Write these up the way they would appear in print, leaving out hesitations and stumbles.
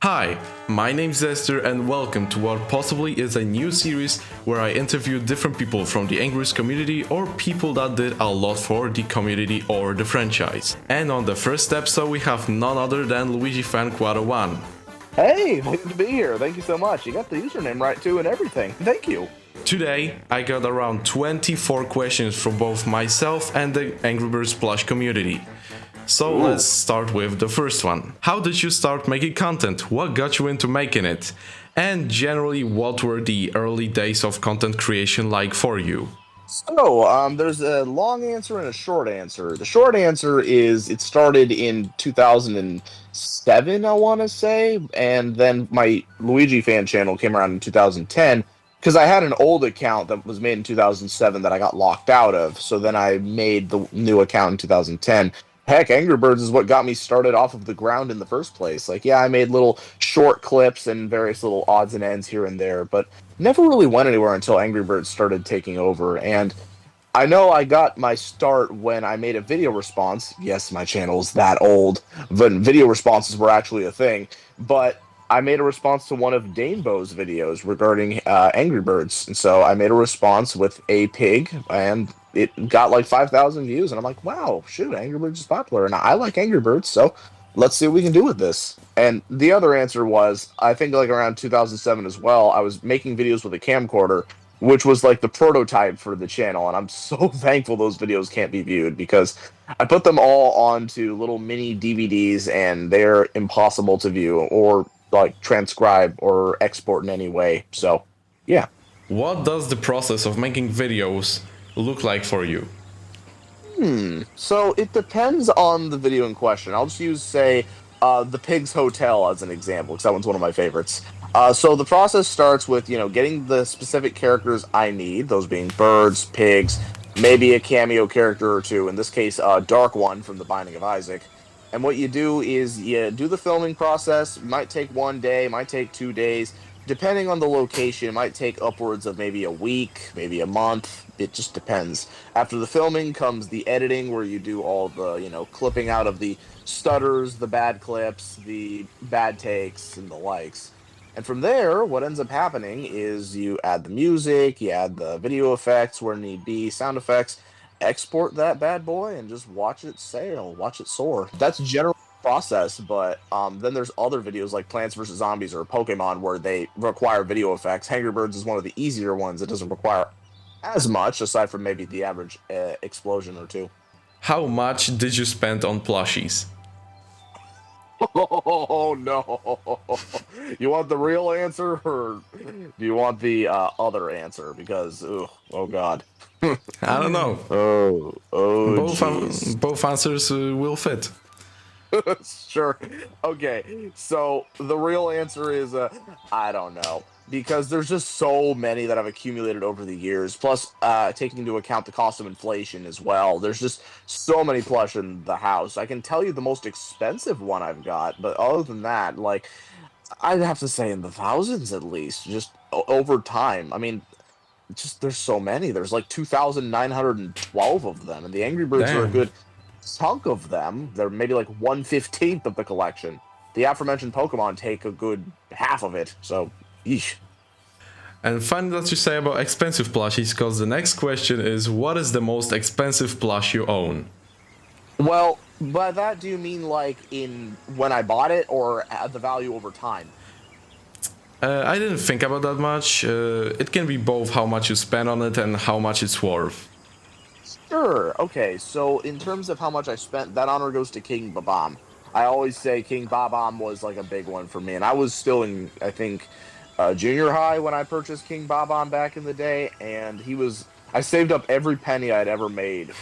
Hi, my name's Esther and welcome to what possibly is a new series where I interview different people from the Angriest community or people that did a lot for the community or the franchise. And on the first episode we have none other than Luigi Fan Quadro 1. Hey, good to be here. Thank you so much. You got the username right too and everything. Thank you. Today, I got around 24 questions from both myself and the Angry Birds Plush community. So let's Ooh. start with the first one. How did you start making content? What got you into making it? And generally, what were the early days of content creation like for you? There's a long answer and a short answer. The short answer is it started in 2007, I want to say, and then my Luigi fan channel came around in 2010 because I had an old account that was made in 2007 that I got locked out of. So then I made the new account in 2010. Heck, Angry Birds is what got me started off of the ground in the first place. Like, yeah, I made little short clips and various little odds and ends here and there, but never really went anywhere until Angry Birds started taking over. And I know I got my start when I made a video response. Yes, my channel's that old, but video responses were actually a thing. But I made a response to one of Danebo's videos regarding Angry Birds. And so I made a response with a pig, and it got like 5,000 views. And I'm like, wow, shoot, Angry Birds is popular. And I like Angry Birds, so let's see what we can do with this. And the other answer was, I think like around 2007 as well, I was making videos with a camcorder, which was like the prototype for the channel. And I'm so thankful those videos can't be viewed because I put them all onto little mini DVDs and they're impossible to view or like transcribe or export in any way. So, yeah. What does the process of making videos look like for you? So it depends on the video in question. I'll just use, say, the Pig's Hotel as an example, because that one's one of my favorites. So the process starts with, getting the specific characters I need, those being birds, pigs, maybe a cameo character or two, in this case, Dark One from The Binding of Isaac. And what you do is you do the filming process. It might take one day, might take 2 days. Depending on the location, it might take upwards of maybe a week, maybe a month. It just depends. After the filming comes the editing, where you do all the, clipping out of the stutters, the bad clips, the bad takes, and the likes. And from there, what ends up happening is you add the music, you add the video effects where need be, sound effects, export that bad boy, and just watch it sail, watch it soar. That's generally the process, but then there's other videos like Plants vs. Zombies or Pokemon where they require video effects. Angry Birds is one of the easier ones. It doesn't require as much, aside from maybe the average explosion or two. How much did you spend on plushies? Oh no! You want the real answer, or do you want the other answer? Because, oh god. I don't know. Oh, jeez. Both answers will fit. Sure. Okay. So the real answer is I don't know because there's just so many that I've accumulated over the years. Plus, taking into account the cost of inflation as well. There's just so many plush in the house. I can tell you the most expensive one I've got, but other than that, like I'd have to say in the thousands at least. Just over time. I mean, just there's so many. There's like 2,912 of them, and the Angry Birds are a Damn. good chunk of them. They're maybe like 1/15th of the collection. The aforementioned Pokemon take a good half of it. So, yeesh. And funny that you say about expensive plushies, because the next question is what is the most expensive plush you own? Well, by that, do you mean like in when I bought it or at the value over time? I didn't think about that much. It can be both how much you spend on it and how much it's worth. Sure. Okay. So, in terms of how much I spent, that honor goes to King Babam. I always say King Babam was like a big one for me, and I was still in, I think, junior high when I purchased King Babam back in the day, and he was. I saved up every penny I'd ever made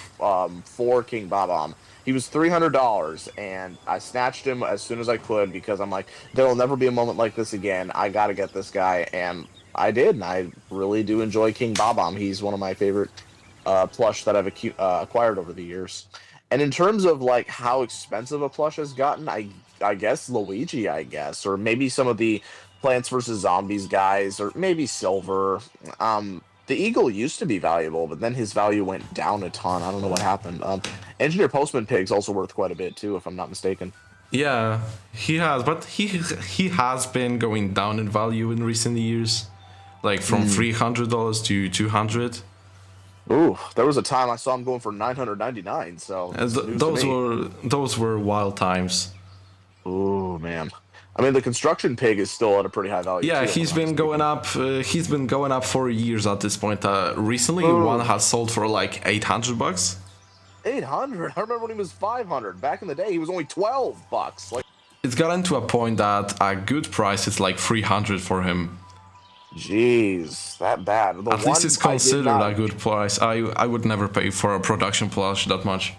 for King Babam. He was $300, and I snatched him as soon as I could because I'm like, there will never be a moment like this again. I got to get this guy, and I did, and I really do enjoy King Babam. He's one of my favorite plush that I've acquired over the years. And in terms of like how expensive a plush has gotten, I guess Luigi, I guess, or maybe some of the Plants vs Zombies guys, or maybe Silver. The Eagle used to be valuable, but then his value went down a ton. I don't know what happened. Engineer Postman Pig's also worth quite a bit too, if I'm not mistaken. Yeah, he has, but he has been going down in value in recent years, like from Mm. $300 to 200. Ooh, there was a time I saw him going for 999, so this is news to me. Those were wild times. Ooh, man. I mean, the construction pig is still at a pretty high value Yeah, too, if I'm he's not been going mistaken. up. He's been going up for years at this point. Recently, one Ooh, has sold for like $800. 800. I remember when he was 500. Back in the day, he was only 12 bucks. Like, It's gotten to a point that a good price is like 300 for him. jeez, that bad. The At least one it's I did considered not. a good price. I would never pay for a production plush that much.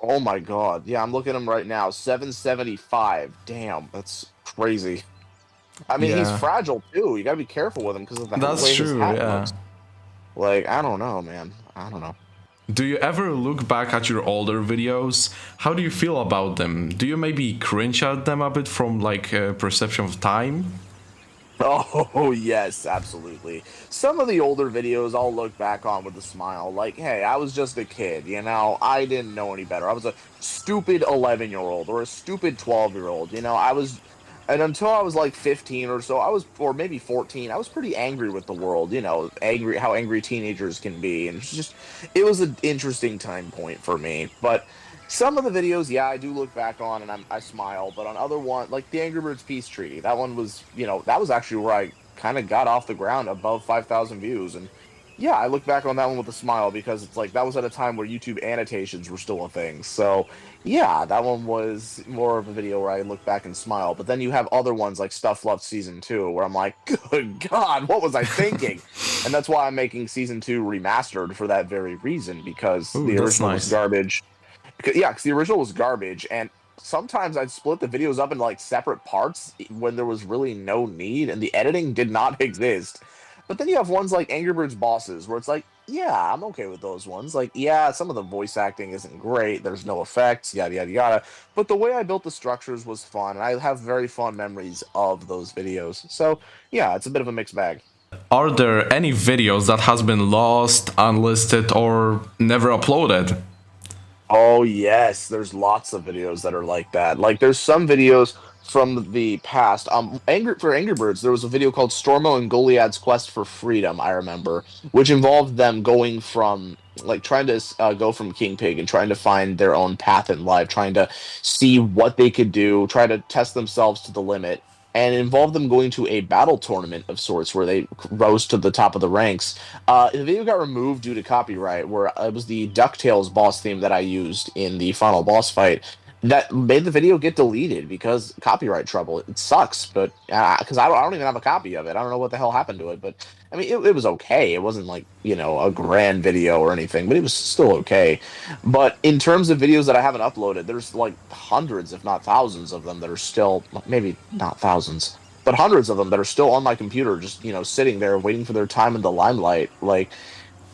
Oh my God. Yeah, I'm looking at him right now. 775. Damn, that's crazy. I mean, he's Yeah, fragile too. You got to be careful with him because of the that's way his true. hat Yeah. looks. Like, I don't know, man. I don't know. Do you ever look back at your older videos? How do you feel about them? Do you maybe cringe at them a bit from like a perception of time? Oh, yes, absolutely. Some of the older videos I'll look back on with a smile. Like, hey, I was just a kid, you know? I didn't know any better. I was a stupid 11-year-old or a stupid 12-year-old, you know? And until I was like 15 or so, or maybe 14, I was pretty angry with the world, you know, how angry teenagers can be. And it was an interesting time point for me. But some of the videos, yeah, I do look back on and I smile, but on other one, like the Angry Birds Peace Treaty, that one was, that was actually where I kind of got off the ground above 5,000 views. And yeah, I look back on that one with a smile because it's like that was at a time where YouTube annotations were still a thing. So yeah, that one was more of a video where I look back and smile. But then you have other ones like Stuff Love Season 2, where I'm like, good God, what was I thinking? And that's why I'm making Season 2 remastered for that very reason, because Ooh, the that's original was nice. garbage. Yeah, because the original was garbage, and sometimes I'd split the videos up into like separate parts when there was really no need, and the editing did not exist. But then you have ones like Angry Birds Bosses, where it's like, yeah, I'm okay with those ones. Like, yeah, some of the voice acting isn't great, there's no effects, yada yada yada. But the way I built the structures was fun, and I have very fond memories of those videos. So yeah, it's a bit of a mixed bag. Are there any videos that has been lost, unlisted, or never uploaded? Oh yes, there's lots of videos that are like that. Like there's some videos from the past. Angry Birds, there was a video called Stormo and Goliad's Quest for Freedom, I remember, which involved them going from like trying to go from King Pig and trying to find their own path in life, trying to see what they could do, try to test themselves to the limit. And it involved them going to a battle tournament of sorts where they rose to the top of the ranks. The video got removed due to copyright, where it was the DuckTales boss theme that I used in the final boss fight that made the video get deleted because copyright trouble. It sucks, but because I don't even have a copy of it. I don't know what the hell happened to it, but I mean, it was okay. It wasn't like a grand video or anything, but it was still okay. But in terms of videos that I haven't uploaded, there's like hundreds, if not thousands, of them that are still maybe not thousands but hundreds of them that are still on my computer, just sitting there waiting for their time in the limelight. Like,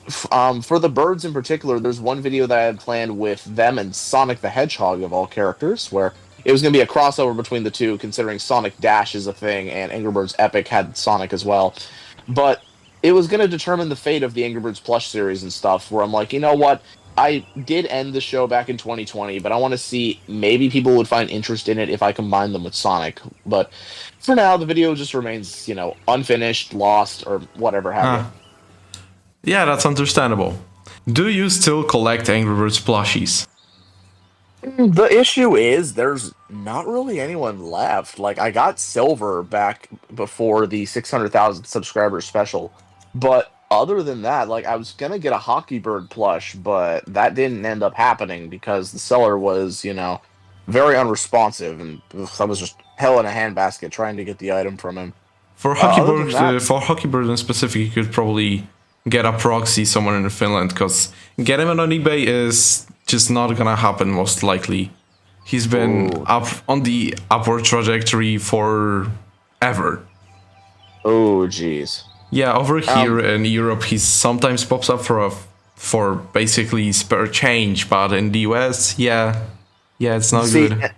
for the birds in particular, there's one video that I had planned with them and Sonic the Hedgehog of all characters, where it was going to be a crossover between the two, considering Sonic Dash is a thing and Angry Birds Epic had Sonic as well. But it was going to determine the fate of the Angry Birds plush series and stuff. Where I'm like, you know what? I did end the show back in 2020, but I want to see maybe people would find interest in it if I combine them with Sonic. But for now, the video just remains, unfinished, lost, or whatever have you. Ah, yeah, that's understandable. Do you still collect Angry Birds plushies? The issue is there's not really anyone left. Like I got silver back before the 600,000 subscribers special, but other than that, like I was gonna get a Hockey Bird plush, but that didn't end up happening because the seller was, very unresponsive, and ugh, I was just hell in a handbasket trying to get the item from him. Other than that, For Hockey Bird in specific, you could probably get a proxy somewhere in Finland because getting him on eBay is just not gonna happen most likely. He's been ooh, up on the upward trajectory for ever. oh, geez. Yeah, over Um, here in Europe, he sometimes pops up for basically spare change, but in the US, yeah, it's not see, good.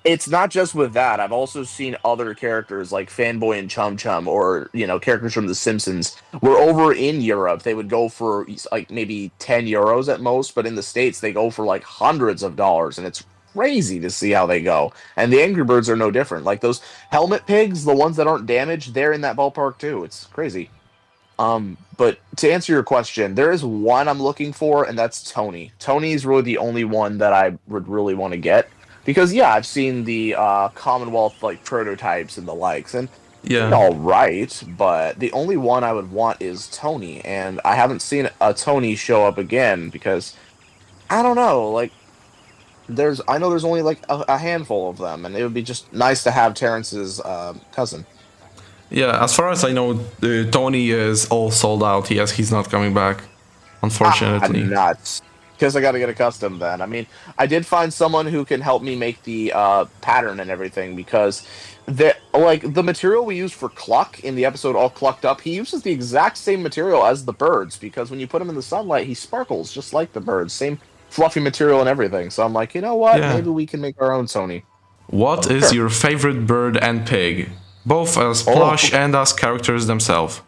it's not just with that. I've also seen other characters like Fanboy and Chum Chum, or characters from The Simpsons. Where over in Europe they would go for like maybe €10 at most, but in the States they go for like hundreds of dollars, and it's crazy to see how they go. And the Angry Birds are no different. Like those helmet pigs, the ones that aren't damaged, they're in that ballpark too. It's crazy. But to answer your question, there is one I'm looking for, and that's Tony. Tony is really the only one that I would really want to get because yeah, I've seen the Commonwealth like prototypes and the likes, and they're Yeah. all right. But the only one I would want is Tony, and I haven't seen a Tony show up again because I don't know. Like, I know there's only like a handful of them, and it would be just nice to have Terrence's cousin. Yeah, as far as I know, Tony is all sold out. Yes, he's not coming back, Ah, unfortunately. nuts. Because I got to get accustomed then. I mean, I did find someone who can help me make the pattern and everything because the material we used for Cluck in the episode All Clucked Up, he uses the exact same material as the birds because when you put him in the sunlight, he sparkles just like the birds. Same fluffy material and everything. So I'm like, you know what? Yeah. Maybe we can make our own Sony. What is Sure. your favorite bird and pig? Both as Oh, plush and as characters themselves.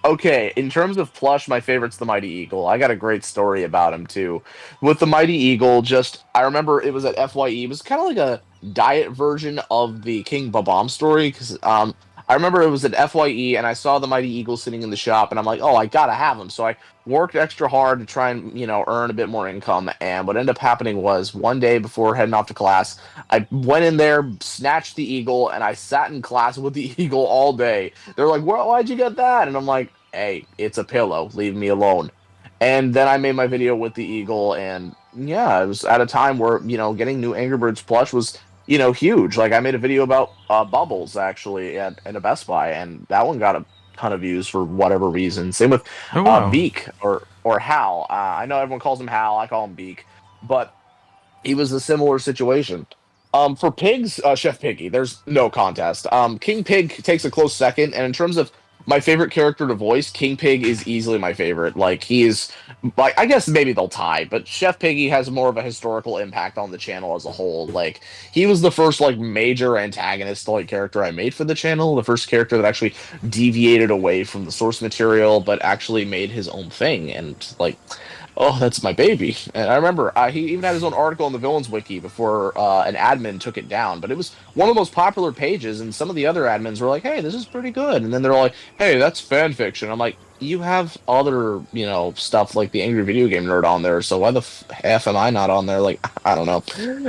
okay, in terms of plush, my favorite's the Mighty Eagle. I got a great story about him too. With the Mighty Eagle, just I remember it was at FYE. It was kind of like a diet version of the King Babam story because I remember it was at FYE and I saw the Mighty Eagle sitting in the shop and I'm like, oh, I gotta have him. So I worked extra hard to try and earn a bit more income. And what ended up happening was one day before heading off to class, I went in there, snatched the eagle, and I sat in class with the eagle all day. They're like, well, why'd you get that? And I'm like, hey, it's a pillow. Leave me alone. And then I made my video with the eagle, and yeah, it was at a time where getting new Angry Birds plush was huge. Like I made a video about Bubbles actually at a Best Buy, and that one got a ton of views for whatever reason. Same with Oh wow. Beak or Hal. I know everyone calls him Hal. I call him Beak, but he was a similar situation. For pigs, Chef Piggy, there's no contest. King Pig takes a close second, and in terms of my favorite character to voice, King Pig is easily my favorite. Like he is, like I guess maybe they'll tie, but Chef Piggy has more of a historical impact on the channel as a whole. Like he was the first like major antagonist like character I made for the channel, the first character that actually deviated away from the source material, but actually made his own thing, and like oh, that's my baby. And I remember he even had his own article on the Villains Wiki before an admin took it down. But it was one of the most popular pages, and some of the other admins were like, hey, this is pretty good. And then they're like, hey, that's fan fiction. I'm like, you have other, stuff like the Angry Video Game Nerd on there, so why the F am I not on there? Like, I don't know.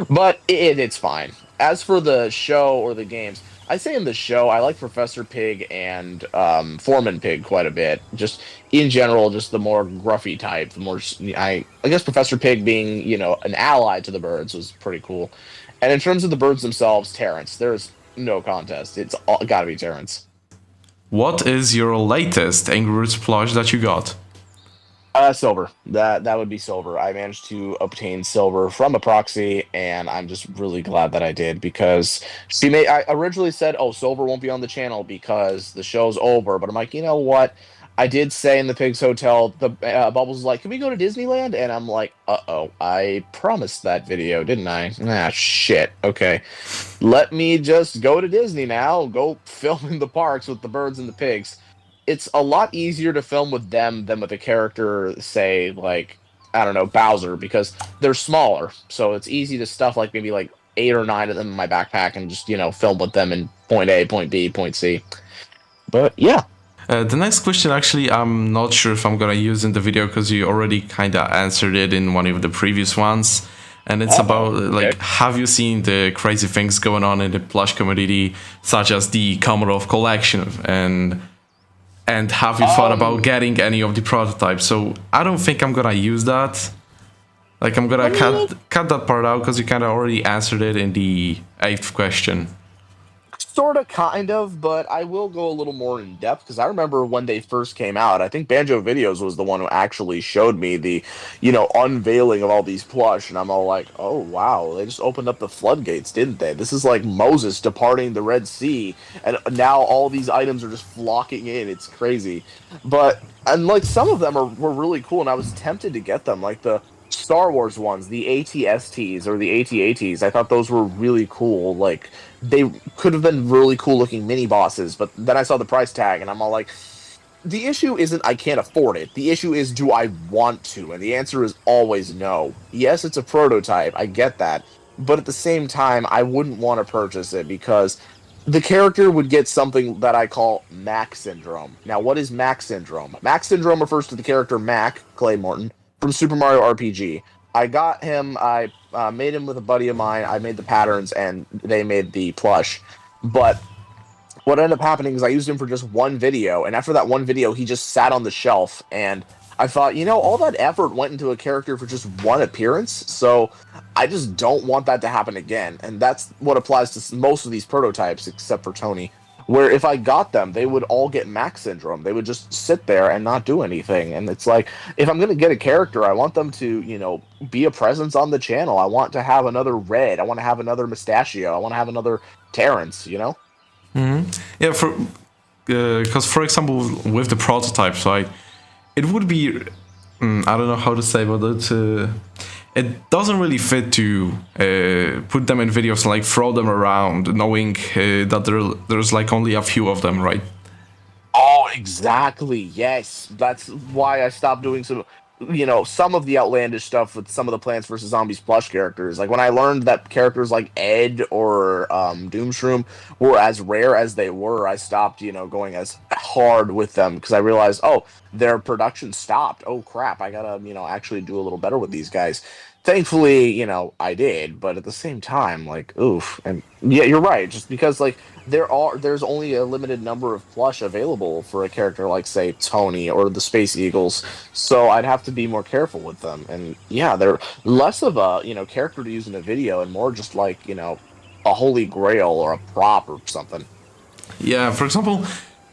But it's fine. As for the show or the games, I say in the show, I like Professor Pig and Foreman Pig quite a bit. Just in general, just the more gruffy type, the more I guess Professor Pig being an ally to the birds was pretty cool. And in terms of the birds themselves, Terrence, there's no contest. It's got to be Terrence. What is your latest Angry Birds plush that you got? Silver. That would be silver. I managed to obtain silver from a proxy, and I'm just really glad that I did because I originally said, "Oh, silver won't be on the channel because the show's over." But I'm like, you know what? I did say in the Pigs Hotel, the Bubbles was like, "Can we go to Disneyland?" And I'm like, "Uh-oh, I promised that video, didn't I? Ah, shit. Okay, let me just go to Disney now. Go film in the parks with the birds and the pigs." It's a lot easier to film with them than with a character, say, like, I don't know, Bowser, because they're smaller. So it's easy to stuff like maybe like 8 or 9 of them in my backpack and just, film with them in point A, point B, point C. But yeah. The next question, actually, I'm not sure if I'm gonna use in the video because you already kind of answered it in one of the previous ones. And it's about, like, Okay. have you seen the crazy things going on in the plush community, such as the Commonwealth collection? And have you thought about Um, getting any of the prototypes? So I don't think I'm gonna use that. Like I'm I gonna mean, cut that part out because you kind of already answered it in the eighth question. sort of, kind of, but I will go a little more in depth because I remember when they first came out. I think Banjo Videos was the one who actually showed me the, unveiling of all these plush, and I'm all like, oh wow, they just opened up the floodgates, didn't they? This is like Moses departing the Red Sea, and now all these items are just flocking in. It's crazy, but and like some of them were really cool, and I was tempted to get them, like the Star Wars ones, the ATSTs or the ATATs. I thought those were really cool. Like they could have been really cool looking mini bosses, but then I saw the price tag and I'm all like, the issue isn't I can't afford it. The issue is do I want to? And the answer is always no. Yes, it's a prototype. I get that. but at the same time, I wouldn't want to purchase it because the character would get something that I call Mac syndrome. Now, what is Mac syndrome? Mac syndrome refers to the character Mac Clay Morton from Super Mario RPG. I got him. I made him with a buddy of mine. I made the patterns, and they made the plush. But what ended up happening is I used him for just one video, and after that one video, he just sat on the shelf. And I thought, all that effort went into a character for just one appearance, so I just don't want that to happen again. And that's what applies to most of these prototypes, except for Tony, where if I got them, they would all get Mac syndrome. They would just sit there and not do anything. And it's like, if I'm going to get a character, I want them to, be a presence on the channel. I want to have another Red. I want to have another Mustachio. I want to have another Terrence. Yeah, because for example, with the prototypes, right, it would be I don't know how to say, but it doesn't really fit to put them in videos and like throw them around, knowing that there's like only a few of them, right? Oh, exactly. Yes. That's why I stopped doing some of the outlandish stuff with some of the Plants vs. Zombies plush characters. Like when I learned that characters like Ed or Doomshroom were as rare as they were, I stopped, going as hard with them because I realized, oh, their production stopped. Oh, crap. I gotta, actually do a little better with these guys. Thankfully, I did, but at the same time, like, oof. And yeah, you're right. Just because, like, there's only a limited number of plush available for a character like say Tony or the Space Eagles, so I'd have to be more careful with them. And yeah, they're less of a character to use in a video and more just like a holy grail or a prop or something. Yeah, for example,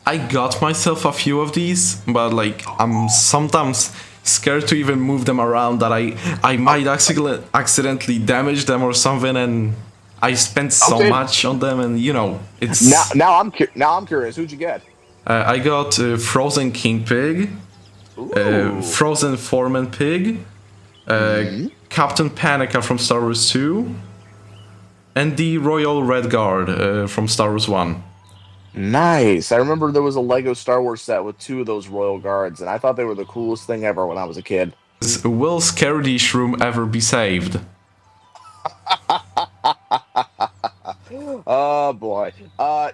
I got myself a few of these, but like I'm sometimes scared to even move them around that I might accidentally damage them or something, and I spent so Okay, much on them, and now it's. now I'm curious. Who'd you get? I got Frozen King Pig, Ooh. Frozen Foreman Pig, uh, Hmm. Captain Panica from Star Wars 2, and the Royal Red Guard from Star Wars 1. Nice. I remember there was a Lego Star Wars set with two of those Royal Guards, and I thought they were the coolest thing ever when I was a kid. Will Scaredy Shroom ever be saved? Oh boy.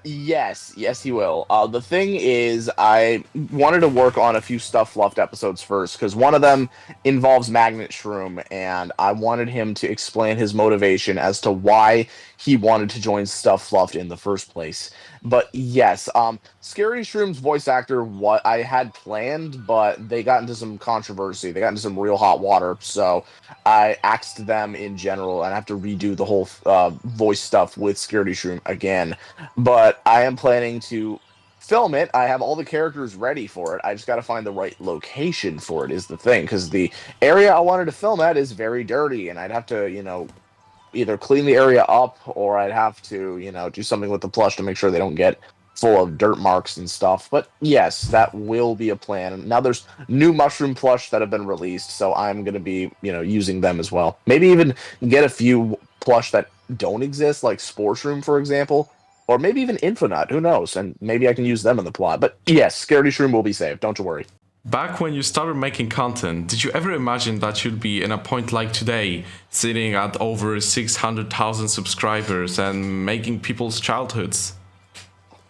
Yes, he will. The thing is, I wanted to work on a few Stuff Fluffed episodes first because one of them involves Magnet Shroom, and I wanted him to explain his motivation as to why he wanted to join Stuff Fluffed in the first place. But yes, Scary Shroom's voice actor, what I had planned, but they got into some controversy. They got into some real hot water, so I axed them in general, and I have to redo the whole voice stuff with Security Shroom again. But I am planning to film it. I have all the characters ready for it. I just got to find the right location for it, is the thing, because the area I wanted to film at is very dirty, and I'd have to, either clean the area up or I'd have to, do something with the plush to make sure they don't get full of dirt marks and stuff. But yes, that will be a plan. Now there's new mushroom plush that have been released, so I'm going to be, using them as well. Maybe even get a few plush that don't exist, like Spore Shroom, for example, or maybe even Infinite. Who knows? And maybe I can use them in the plot. But yes, Scaredy Shroom will be saved. Don't you worry. Back when you started making content, did you ever imagine that you'd be in a point like today, sitting at over 600,000 subscribers and making people's childhoods?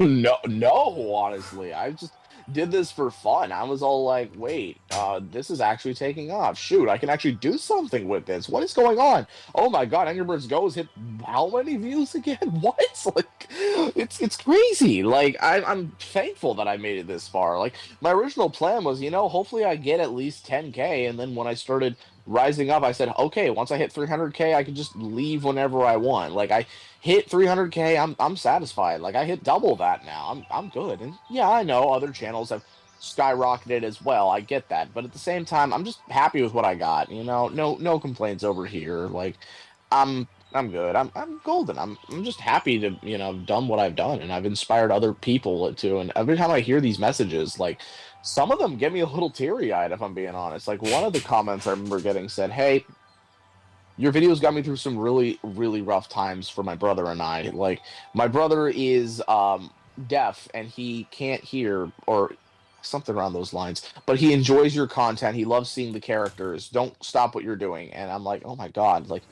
No, no, honestly. I just did this for fun. I was all like, wait, this is actually taking off. Shoot, I can actually do something with this. What is going on? Oh my god, Angry Birds Go has hit how many views again? What? Like it's crazy. Like I'm thankful that I made it this far. Like my original plan was, hopefully I get at least 10K, and then when I started rising up, I said, okay, once I hit 300K, I can just leave whenever I want. Like I hit 300K, I'm satisfied. Like I hit double that now. I'm good. And yeah, I know other channels have skyrocketed as well. I get that, but at the same time, I'm just happy with what I got. No complaints over here. Like I'm good. I'm golden. I'm just happy to have done what I've done, and I've inspired other people to. And every time I hear these messages, like some of them get me a little teary eyed. If I'm being honest, like one of the comments I remember getting said, "Hey, your videos got me through some really really rough times for my brother and I. Like my brother is deaf and he can't hear or something around those lines, but he enjoys your content. He loves seeing the characters. Don't stop what you're doing." And I'm like, "Oh my god, like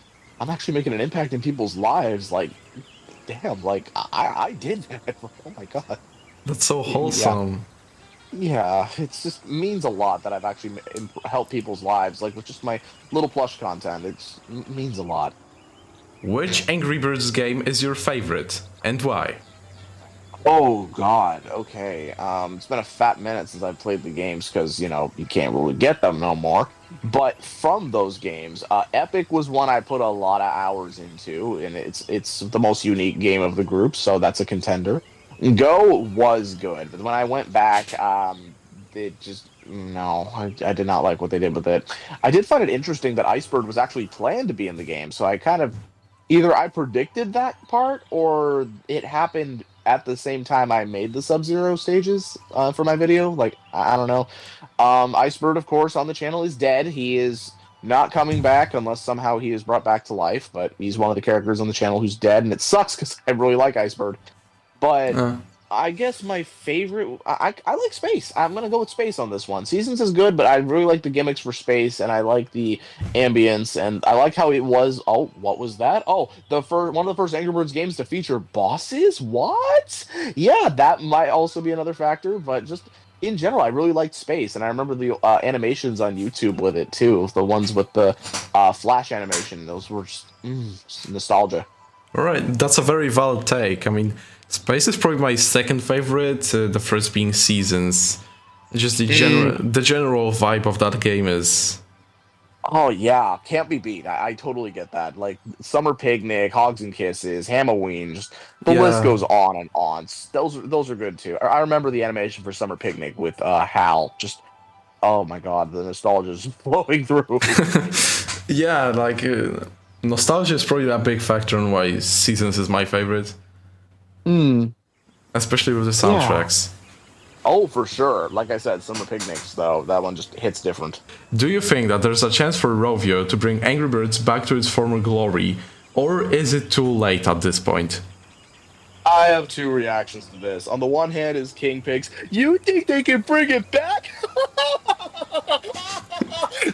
I'm actually making an impact in people's lives. Like, damn, like I did that. Oh my God. That's so Yeah. wholesome. Yeah, it's just means a lot that I've actually helped people's lives, like with just my little plush content. Means a lot. Which Angry Birds game is your favorite, and why? Oh God, okay. It's been a fat minute since I've played the games because you can't really get them no more. But from those games, Epic was one I put a lot of hours into, and it's the most unique game of the group, so that's a contender. Go was good, but when I went back, it just no, I did not like what they did with it. I did find it interesting that Icebird was actually planned to be in the game, so I kind of either I predicted that part or it happened at the same time I made the Sub-Zero stages for my video. Like, I don't know. Icebird, of course, on the channel is dead. He is not coming back unless somehow he is brought back to life, but he's one of the characters on the channel who's dead, and it sucks because I really like Icebird. But Uh, I guess my favorite, I like Space. I'm gonna go with Space on this one. Seasons is good, but I really like the gimmicks for Space, and I like the ambience, and I like how it was. Oh, what was that? Oh, the first one of the first Angry Birds games to feature bosses. What? Yeah, that might also be another factor, but just in general, I really liked Space, and I remember the animations on YouTube with it too. The ones with the flash animation; those were just nostalgia. Alright, that's a very valid take. I mean, Space is probably my second favorite, the first being Seasons. Just the general vibe of that game is... Oh yeah, can't be beat. I totally get that. Like Summer Picnic, Hogs and Kisses, Halloween, just the list Yeah. goes on and on. Those are good too. I remember the animation for Summer Picnic with Hal. Just oh my god, the nostalgia is flowing through. Yeah, like, nostalgia is probably a big factor on why Seasons is my favorite. Hmm. Especially with the Yeah. soundtracks. Oh, for sure. Like I said, Summer Picnics though, that one just hits different. Do you think that there's a chance for Rovio to bring Angry Birds back to its former glory, or is it too late at this point? I have two reactions to this. On the one hand, is King Pigs. You think they can bring it back?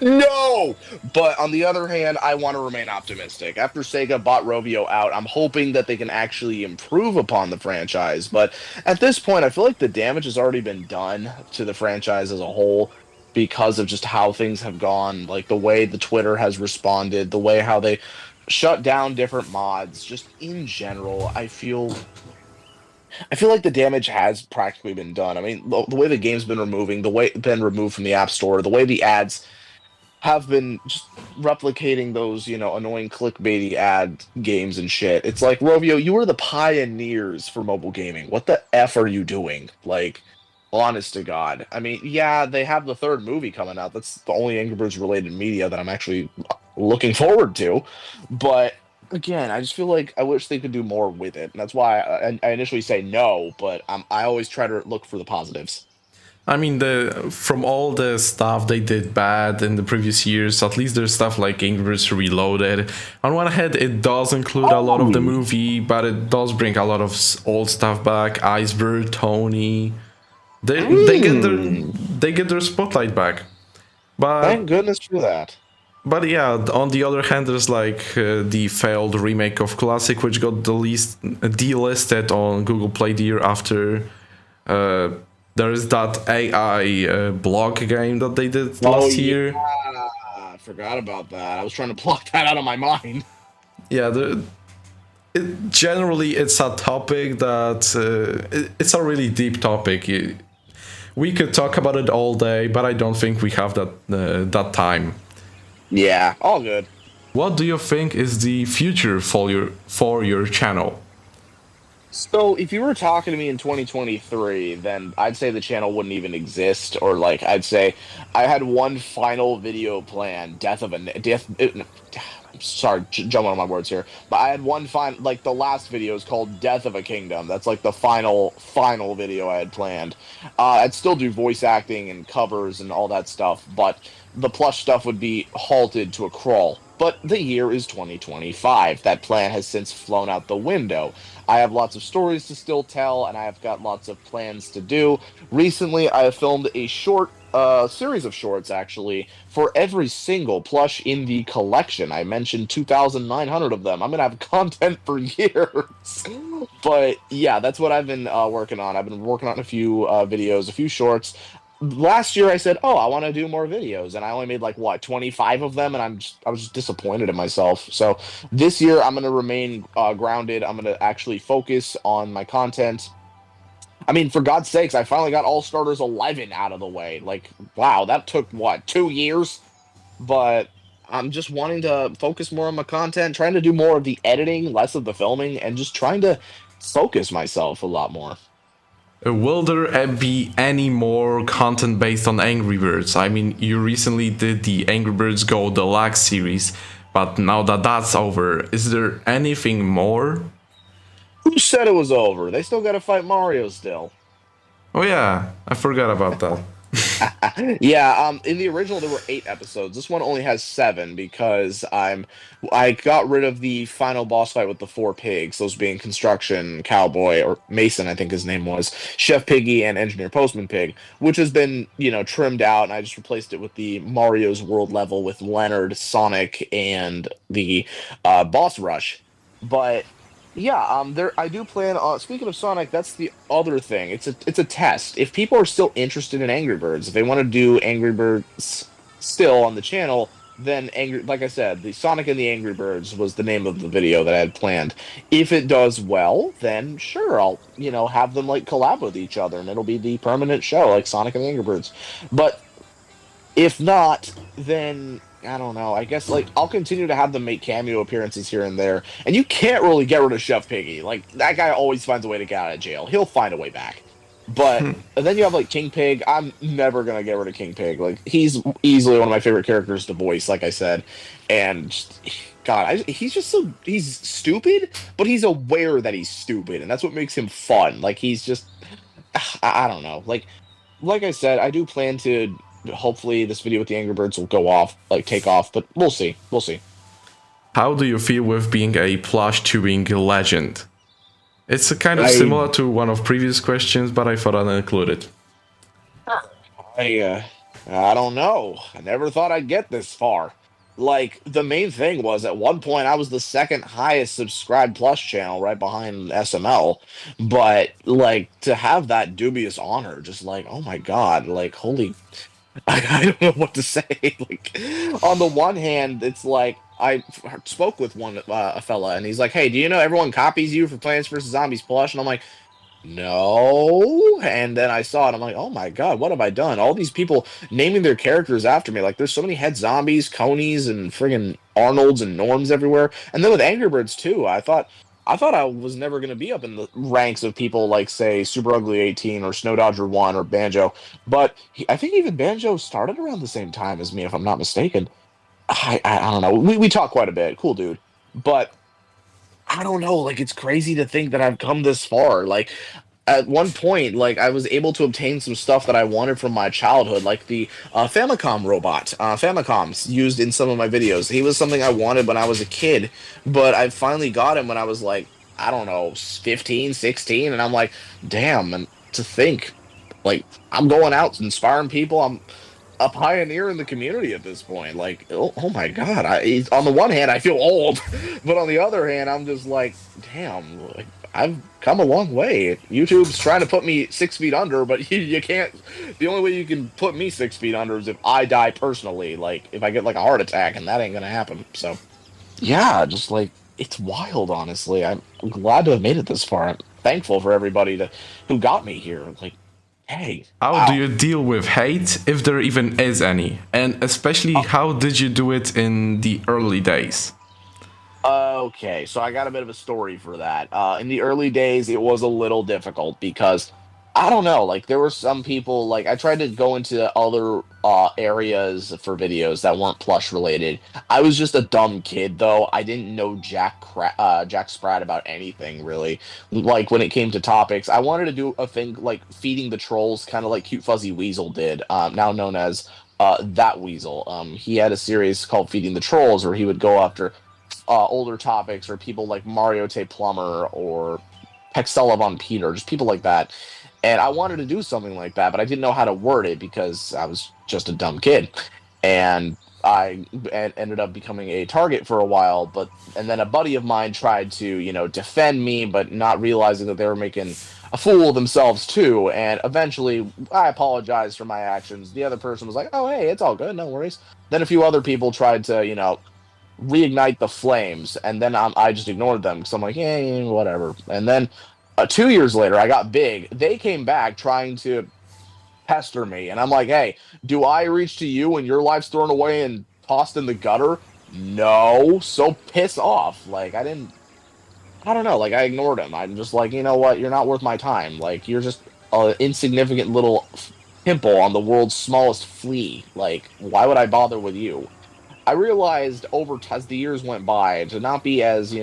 No! But on the other hand, I want to remain optimistic. After Sega bought Rovio out, I'm hoping that they can actually improve upon the franchise. But at this point, I feel like the damage has already been done to the franchise as a whole because of just how things have gone, like the way the Twitter has responded, the way how they shut down different mods, just in general, I feel like the damage has practically been done. I mean, the way the game's been removing, the way it's been removed from the App Store, the way the ads have been just replicating those, annoying clickbaity ad games and shit. It's like, Rovio, you were the pioneers for mobile gaming. What the F are you doing? Like, honest to God. I mean, yeah, they have the third movie coming out. That's the only Angry Birds related media that I'm actually looking forward to. But again, I just feel like I wish they could do more with it. And that's why I initially say no, but I always try to look for the positives. I mean, from all the stuff they did bad in the previous years, at least there's stuff like Angry Birds Reloaded. On one hand, it does include a lot of the Oh, movie, but it does bring a lot of old stuff back. Iceberg, Tony, mm, they get their spotlight back. But thank goodness for that. yeah, on the other hand, there's like the failed remake of Classic, which got delisted on Google Play the year after. Uh, there is that AI blog game that they did Oh last yeah, year. I forgot about that. I was trying to block that out of my mind. Yeah, generally it's a topic that it's a really deep topic. We could talk about it all day, but I don't think we have that time. Yeah, all good. What do you think is the future for your channel? So if you were talking to me in 2023, then I'd say the channel wouldn't even exist, or like I'd say I had one final video plan, death of a death. I'm sorry, jumping on my words here, but I had one final, like the last video is called "Death of a Kingdom." That's like the final video I had planned. I'd still do voice acting and covers and all that stuff, but the plush stuff would be halted to a crawl. But the year is 2025. That plan has since flown out the window. I have lots of stories to still tell, and I have got lots of plans to do. Recently, I have filmed a series of shorts actually for every single plush in the collection. I mentioned 2,900 of them. I'm gonna have content for years. But yeah, that's what I've been working on. I've been working on a few videos, a few shorts. Last year I said, "Oh, I want to do more videos," and I only made like what 25 of them, and I was just disappointed in myself. So this year I'm gonna remain grounded. I'm gonna actually focus on my content. I mean, for God's sakes, I finally got All Starters 11 out of the way. Like, wow, that took what 2 years? But I'm just wanting to focus more on my content, trying to do more of the editing, less of the filming, and just trying to focus myself a lot more. Will there be any more content based on Angry Birds? I mean, you recently did the Angry Birds Go Deluxe series, but now that that's over, is there anything more? Who said it was over? They still got to fight Mario still. Oh yeah, I forgot about that. Yeah, in the original there were 8 episodes. This one only has 7 because I got rid of the final boss fight with the 4 pigs, those being Construction Cowboy or Mason, I think his name was, Chef Piggy, and Engineer Postman Pig, which has been, trimmed out, and I just replaced it with the Mario's World level with Leonard, Sonic, and the boss rush. But yeah, there I do plan on, speaking of Sonic, that's the other thing. It's a test. If people are still interested in Angry Birds, if they want to do Angry Birds still on the channel, then Angry like I said, the Sonic and the Angry Birds was the name of the video that I had planned. If it does well, then sure, I'll, have them like collab with each other and it'll be the permanent show like Sonic and the Angry Birds. But if not, then I don't know. I guess like I'll continue to have them make cameo appearances here and there. And you can't really get rid of Chef Piggy. Like that guy always finds a way to get out of jail. He'll find a way back. But and then you have like King Pig. I'm never gonna get rid of King Pig. Like he's easily one of my favorite characters to voice, like I said. And God, he's just he's stupid, but he's aware that he's stupid, and that's what makes him fun. Like he's just I don't know. Like I said, I do plan to hopefully this video with the Angry Birds will go off, like take off, but we'll see. We'll see. How do you feel with being a plush tubing legend? It's a kind of I similar to one of previous questions, but I thought I'd include it. I don't know. I never thought I'd get this far. Like the main thing was at one point I was the second highest subscribed Plus channel right behind SML, but like to have that dubious honor, just like oh my god, like holy I don't know what to say. Like, on the one hand, it's like I spoke with a fella, and he's like, "Hey, do you know everyone copies you for Plants vs Zombies plush?" And I'm like, "No." And then I saw it. I'm like, "Oh my god, what have I done? All these people naming their characters after me. Like, there's so many head zombies, Conies, and friggin' Arnolds and Norms everywhere. And then with Angry Birds too. I thought I was never going to be up in the ranks of people like, say, Super Ugly 18 or Snow Dodger 1 or Banjo. But I think even Banjo started around the same time as me, if I'm not mistaken. I don't know. We talk quite a bit. Cool dude. But I don't know. Like, it's crazy to think that I've come this far. Like, at one point, like I was able to obtain some stuff that I wanted from my childhood, like the Famicom robot. Famicom's used in some of my videos. He was something I wanted when I was a kid, but I finally got him when I was like, I don't know, 15, 16, and I'm like, damn, and to think, like, I'm going out inspiring people. I'm a pioneer in the community at this point. Like, oh my god! On the one hand, I feel old, but on the other hand, I'm just like, damn, like, I've come a long way. YouTube's trying to put me 6 feet under, but you can't. The only way you can put me 6 feet under is if I die personally. Like, if I get like a heart attack, and that ain't gonna happen. So, yeah, just like it's wild. Honestly, I'm glad to have made it this far. I'm thankful for everybody who got me here. Like, hey, How do wow. you deal with hate, if there even is any? And especially, how did you do it in the early days? Okay, so I got a bit of a story for that. In the early days, it was a little difficult because I don't know, like there were some people like I tried to go into other areas for videos that weren't plush related. I was just a dumb kid though. I didn't know Jack Sprat about anything really. Like when it came to topics, I wanted to do a thing like feeding the trolls, kind of like Cute Fuzzy Weasel did, now known as That weasel. He had a series called Feeding the Trolls where he would go after older topics or people like Mario Tate Plummer or Pexella Von Peter, just people like that. And I wanted to do something like that, but I didn't know how to word it because I was just a dumb kid. And ended up becoming a target for a while, and then a buddy of mine tried to, defend me, but not realizing that they were making a fool of themselves too. And eventually, I apologized for my actions. The other person was like, "Oh, hey, it's all good, no worries." Then a few other people tried to, reignite the flames, and then I just ignored them because I'm like, yeah, whatever. And then 2 years later, I got big. They came back trying to pester me, and I'm like, hey, do I reach to you when your life's thrown away and tossed in the gutter? No, so piss off. Like I don't know. Like I ignored him. I'm just like, you know what? You're not worth my time. Like you're just an insignificant little pimple on the world's smallest flea. Like why would I bother with you? I realized as the years went by to not be as,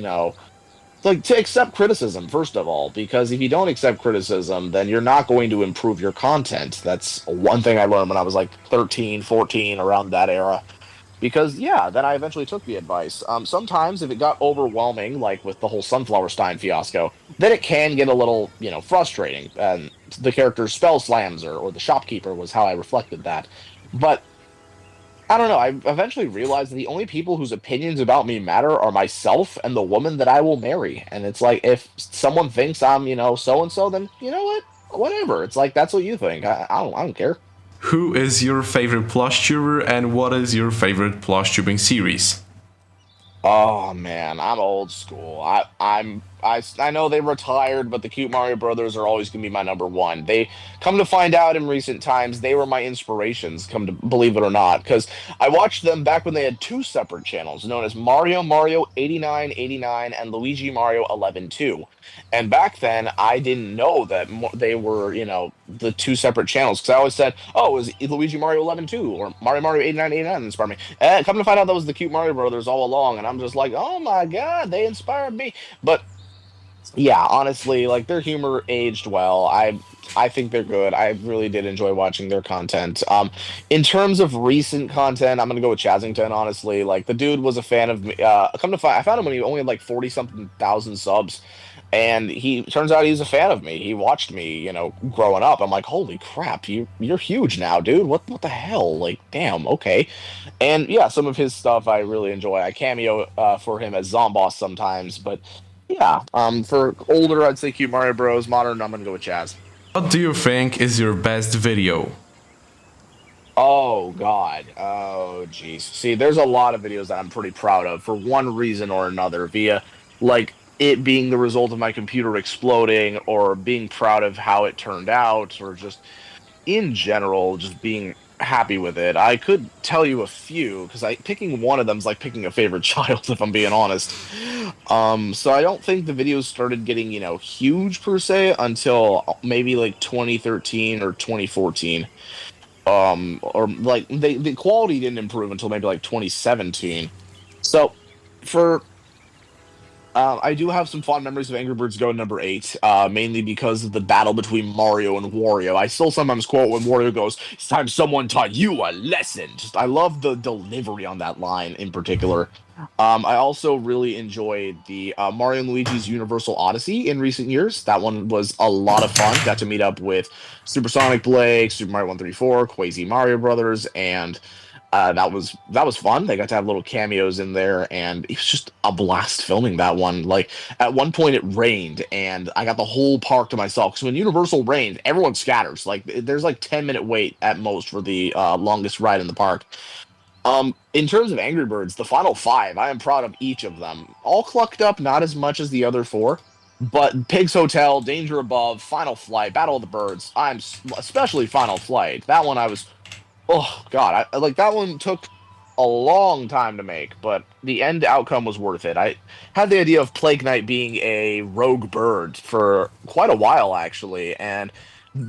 like to accept criticism, first of all, because if you don't accept criticism, then you're not going to improve your content. That's one thing I learned when I was like 13, 14, around that era. Because, yeah, then I eventually took the advice. Sometimes if it got overwhelming, like with the whole Sunflower Stein fiasco, then it can get a little, frustrating. And the character spell slams her, or the shopkeeper was how I reflected that. But I don't know. I eventually realized that the only people whose opinions about me matter are myself and the woman that I will marry. And it's like, if someone thinks I'm, so and so, then you know what? Whatever. It's like that's what you think. I don't care. Who is your favorite plush tuber and what is your favorite plush tubing series? Oh man, I'm old school. I know they retired, but the Cute Mario Brothers are always gonna be my number one. They come to find out in recent times they were my inspirations. Come to believe it or not, because I watched them back when they had two separate channels known as Mario 89 and Luigi Mario 11 2. And back then, I didn't know that they were, the two separate channels. Because I always said, oh, it was Luigi Mario 11 2 or Mario 89 inspired me. And come to find out that was the Cute Mario Brothers all along. And I'm just like, oh my God, they inspired me. But yeah, honestly, like their humor aged well. I think they're good. I really did enjoy watching their content. In terms of recent content, I'm gonna go with Chazington. Honestly, like the dude was a fan of me. Come to find, I found him when he only had like 40 something thousand subs, and he turns out he's a fan of me. He watched me, growing up. I'm like, holy crap, you're huge now, dude. What the hell? Like, damn, okay. And yeah, some of his stuff I really enjoy. I cameo for him as Zomboss sometimes, but yeah, for older, I'd say Cute Mario Bros. Modern, I'm gonna go with Chaz. What do you think is your best video? Oh God. Oh jeez. See, there's a lot of videos that I'm pretty proud of for one reason or another, via like it being the result of my computer exploding, or being proud of how it turned out, or just in general, just being happy with it. I could tell you a few because I picking one of them is like picking a favorite child, if I'm being honest. So I don't think the videos started getting, huge per se until maybe like 2013 or 2014. Or like the quality didn't improve until maybe like 2017. So for I do have some fond memories of Angry Birds Go number 8, mainly because of the battle between Mario and Wario. I still sometimes quote when Wario goes, "It's time someone taught you a lesson." Just I love the delivery on that line in particular. I also really enjoyed the Mario and Luigi's Universal Odyssey in recent years. That one was a lot of fun. Got to meet up with Supersonic Blake, Super Mario 134, Quasi Mario Brothers, and that was fun. They got to have little cameos in there, and it was just a blast filming that one. Like at one point, it rained, and I got the whole park to myself. Because when Universal rains, everyone scatters. Like there's like 10-minute wait at most for the longest ride in the park. In terms of Angry Birds, the final five, I am proud of each of them. All clucked up, not as much as the other four, but Pig's Hotel, Danger Above, Final Flight, Battle of the Birds. Especially Final Flight. That one I was, oh god, I like that one took a long time to make, but the end outcome was worth it. I had the idea of Plague Knight being a rogue bird for quite a while actually, and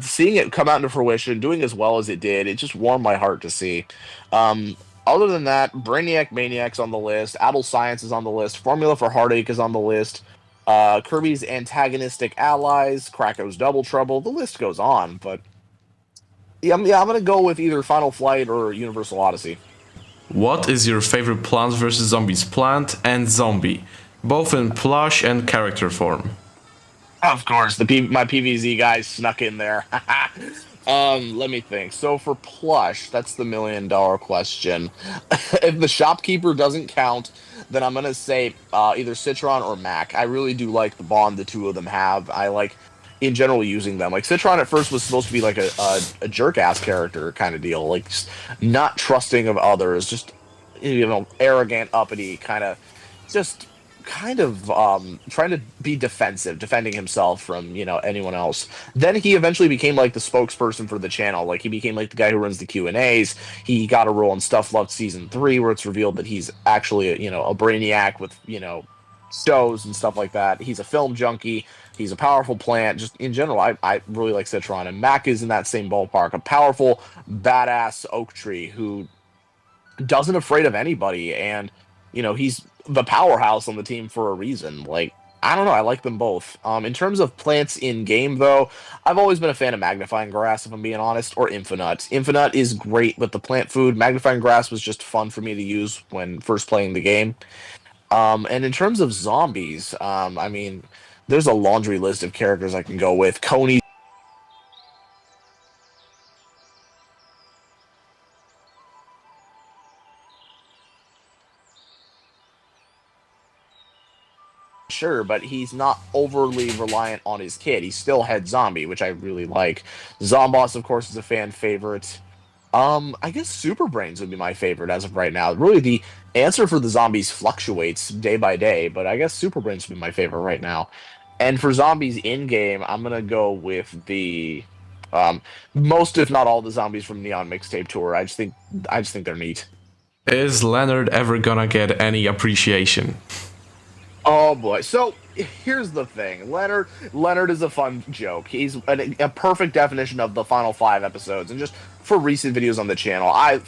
seeing it come out into fruition, doing as well as it did, it just warmed my heart to see. Um, Other than that, Brainiac Maniac's on the list, Adult Science is on the list, Formula for Heartache is on the list, Kirby's Antagonistic Allies, Krako's Double Trouble, the list goes on, but I'm gonna go with either Final Flight or Universal Odyssey. What is your favorite Plants vs. Zombies plant and zombie, both in plush and character form? Of course, my PVZ guys snuck in there. Let me think. So for plush, that's the $1 million question. If the shopkeeper doesn't count, then I'm gonna say either Citron or Mac. I really do like the bond the two of them have. I like, in general, using them. Like Citron at first was supposed to be like a jerk ass character kind of deal, like just not trusting of others, just arrogant, uppity, just kind of trying to be defensive, defending himself from anyone else. Then he eventually became like the spokesperson for the channel. Like he became like the guy who runs the Q&As. He got a role in Stuff Love season 3, where it's revealed that he's actually a brainiac with shows and stuff like that. He's a film junkie. He's a powerful plant. Just in general, I really like Citron, and Mac is in that same ballpark. A powerful, badass oak tree who doesn't afraid of anybody, and he's the powerhouse on the team for a reason. Like, I don't know, I like them both. In terms of plants in game, though, I've always been a fan of magnifying grass, if I'm being honest, or infinite. Infinite is great with the plant food. Magnifying grass was just fun for me to use when first playing the game. And in terms of zombies, I mean, there's a laundry list of characters I can go with. Coney, sure, but he's not overly reliant on his kid. He's still head zombie, which I really like. Zomboss, of course, is a fan favorite. I guess Super Brains would be my favorite as of right now. Really, the answer for the zombies fluctuates day by day, but I guess Super Brains would be my favorite right now. And for zombies in game, I'm gonna go with the um, most, if not all, the zombies from Neon Mixtape Tour. I just think they're neat. Is Leonard ever gonna get any appreciation? Oh boy. So here's the thing. Leonard is a fun joke. He's a perfect definition of the final 5 episodes. And just for recent videos on the channel, I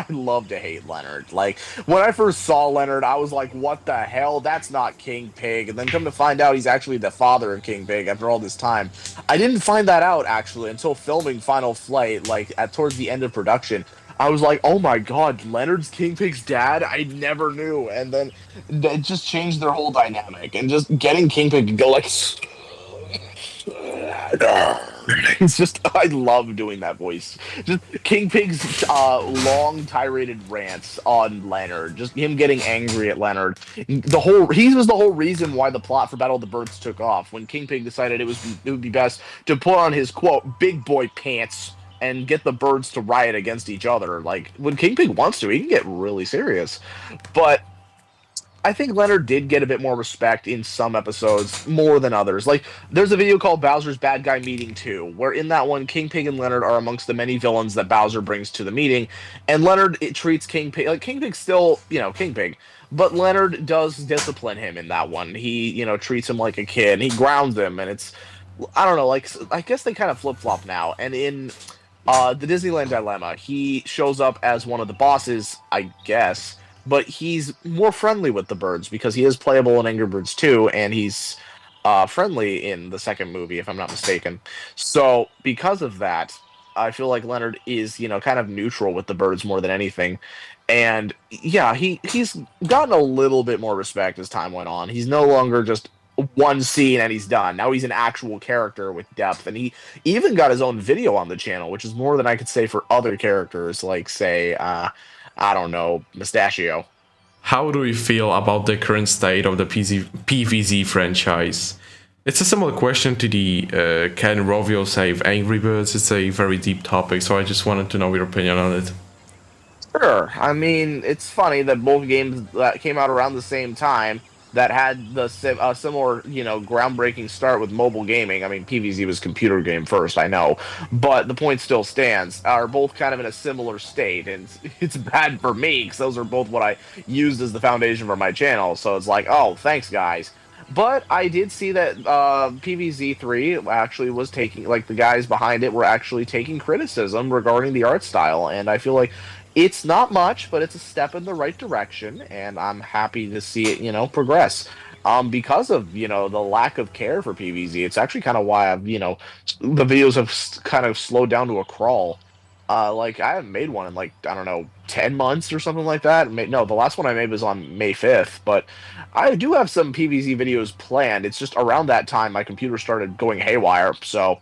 love to hate Leonard. Like when I first saw Leonard, I was like, "What the hell? That's not King Pig." And then come to find out he's actually the father of King Pig after all this time. I didn't find that out actually until filming Final Flight, like at towards the end of production. I was like, "Oh my God, Leonard's King Pig's dad." I never knew, and then it just changed their whole dynamic. And just getting King Pig to go like, it's just, I love doing that voice. Just King Pig's long tirade rants on Leonard, just him getting angry at Leonard. He was the whole reason why the plot for Battle of the Birds took off. When King Pig decided it would be best to put on his quote big boy pants and get the birds to riot against each other. Like when King Pig wants to, he can get really serious. But I think Leonard did get a bit more respect in some episodes, more than others. Like, there's a video called Bowser's Bad Guy Meeting 2, where in that one, King Pig and Leonard are amongst the many villains that Bowser brings to the meeting. And Leonard treats King Pig, like, King Pig's still, King Pig. But Leonard does discipline him in that one. He, treats him like a kid. He grounds him, and I don't know, like, I guess they kind of flip flop now. And in the Disneyland Dilemma, he shows up as one of the bosses, I guess, but he's more friendly with the birds because he is playable in Angry Birds 2, and he's friendly in the second movie, if I'm not mistaken. So because of that, I feel like Leonard is, kind of neutral with the birds more than anything. And yeah, he's gotten a little bit more respect as time went on. He's no longer just one scene and he's done. Now he's an actual character with depth, and he even got his own video on the channel, which is more than I could say for other characters, like say, I don't know, Mustachio. How do you feel about the current state of the PVZ franchise? It's a similar question to the Can Rovio save Angry Birds? It's a very deep topic, so I just wanted to know your opinion on it. Sure. I mean, it's funny that both games that came out around the same time that had the similar, groundbreaking start with mobile gaming. I mean, PVZ was computer game first, I know, but the point still stands. Are both kind of in a similar state, and it's bad for me because those are both what I used as the foundation for my channel. So it's like, oh, thanks, guys. But I did see that PVZ 3 actually was taking, like, the guys behind it were actually taking criticism regarding the art style, and I feel like it's not much, but it's a step in the right direction, and I'm happy to see it, progress. Because of, the lack of care for PVZ, it's actually kind of why I've, the videos have kind of slowed down to a crawl. Like I haven't made one in like I don't know 10 months or something like that. No, the last one I made was on May 5th, but I do have some PVZ videos planned. It's just around that time my computer started going haywire, so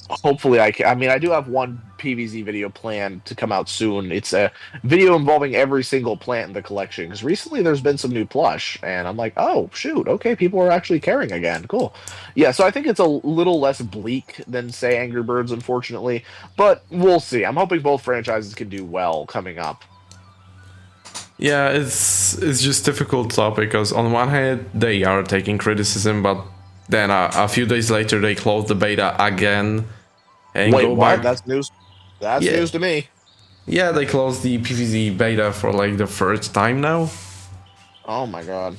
hopefully I can. I mean, I do have one PVZ video planned to come out soon. It's a video involving every single plant in the collection. Because recently there's been some new plush, and I'm like, oh shoot, okay, people are actually caring again. Cool. Yeah, so I think it's a little less bleak than say Angry Birds, unfortunately, but we'll see. I'm hoping both franchises can do well coming up. Yeah, it's just difficult topic because on one hand they are taking criticism, but then a few days later they close the beta again and Wait, go what? back. That's news. That's Yeah, news to me. yeah, they closed the PvZ beta for like the third time now, Oh my god.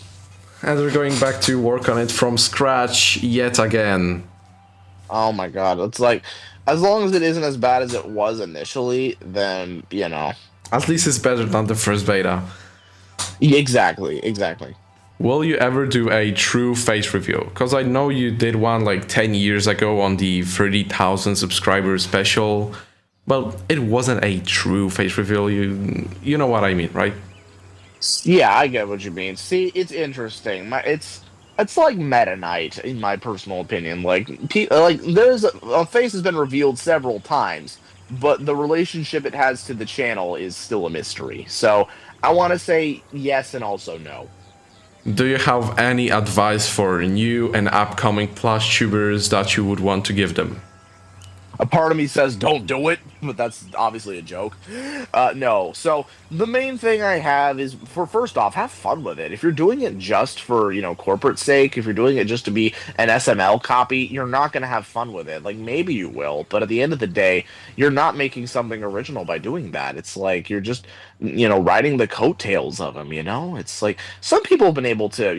and they're going back to work on it from scratch yet again. Oh my god. It's like, as long as it isn't as bad as it was initially, then you know. At least it's better than the first beta. Exactly, exactly. Will you ever do a true face review? Because I know you did one like 10 years ago on the 30,000 subscribers special. Well, it wasn't a true face reveal. You know what I mean, right? Yeah, I get what you mean. See, it's interesting. It's like Meta Knight, in my personal opinion. Like there's a face has been revealed several times, but the relationship it has to the channel is still a mystery. So I want to say yes and also no. Do you have any advice for new and upcoming plush tubers that you would want to give them? A part of me says don't do it, but that's obviously a joke. No. So the main thing I have is for first off, have fun with it. If you're doing it just for, corporate sake, if you're doing it just to be an SML copy, you're not going to have fun with it. Like maybe you will, but at the end of the day, you're not making something original by doing that. It's like you're just, riding the coattails of them, It's like some people have been able to,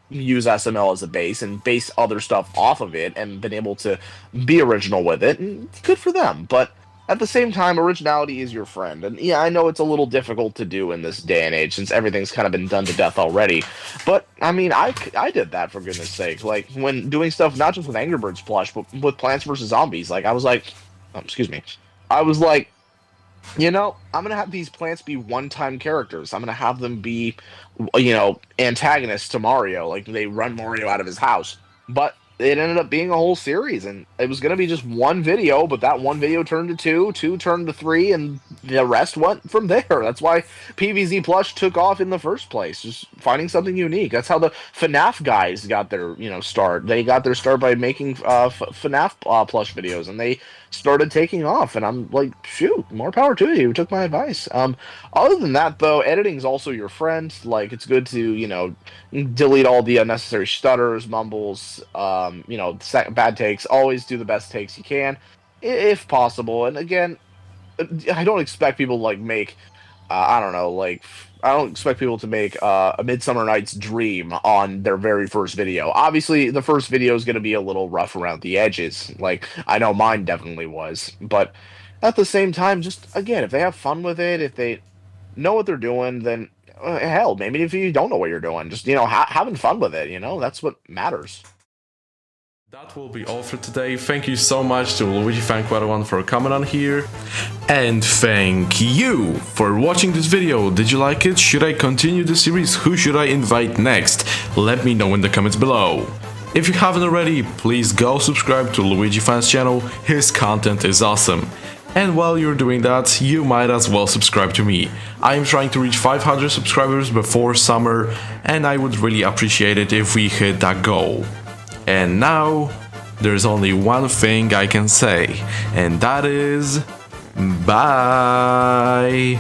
use SML as a base and base other stuff off of it and been able to be original with it, and good for them. But at the same time, originality is your friend. And yeah, I know it's a little difficult to do in this day and age since everything's kind of been done to death already. But I mean, I did that for goodness sake. Like when doing stuff not just with Angry Birds plush, but with Plants vs Zombies. Like I was like, excuse me, I was like, I'm gonna have these plants be one-time characters. I'm gonna have them be, antagonists to Mario. Like they run Mario out of his house. But it ended up being a whole series, and it was gonna be just one video. But that one video turned to two, two turned to three, and the rest went from there. That's why PVZ Plush took off in the first place. Just finding something unique. That's how the FNAF guys got their, start. They got their start by making FNAF plush videos, and they started taking off. And I'm like, shoot, more power to you. You took my advice. Other than that, though, editing's also your friend. Like, it's good to, delete all the unnecessary stutters, mumbles, bad takes. Always do the best takes you can, if possible. And again, I don't expect people to like make, I don't know, like I don't expect people to make a Midsummer Night's Dream on their very first video. Obviously, the first video is going to be a little rough around the edges. Like I know mine definitely was, but at the same time, just again, if they have fun with it, if they know what they're doing, then hell, maybe if you don't know what you're doing, just having fun with it. That's what matters. That will be all for today. Thank you so much to Luigi Fan Quite One for coming on here. And thank you for watching this video. Did you like it? Should I continue the series? Who should I invite next? Let me know in the comments below. If you haven't already, please go subscribe to Luigi Fan's channel. His content is awesome. And while you're doing that, you might as well subscribe to me. I am trying to reach 500 subscribers before summer, and I would really appreciate it if we hit that goal. And now, there's only one thing I can say, and that is, bye!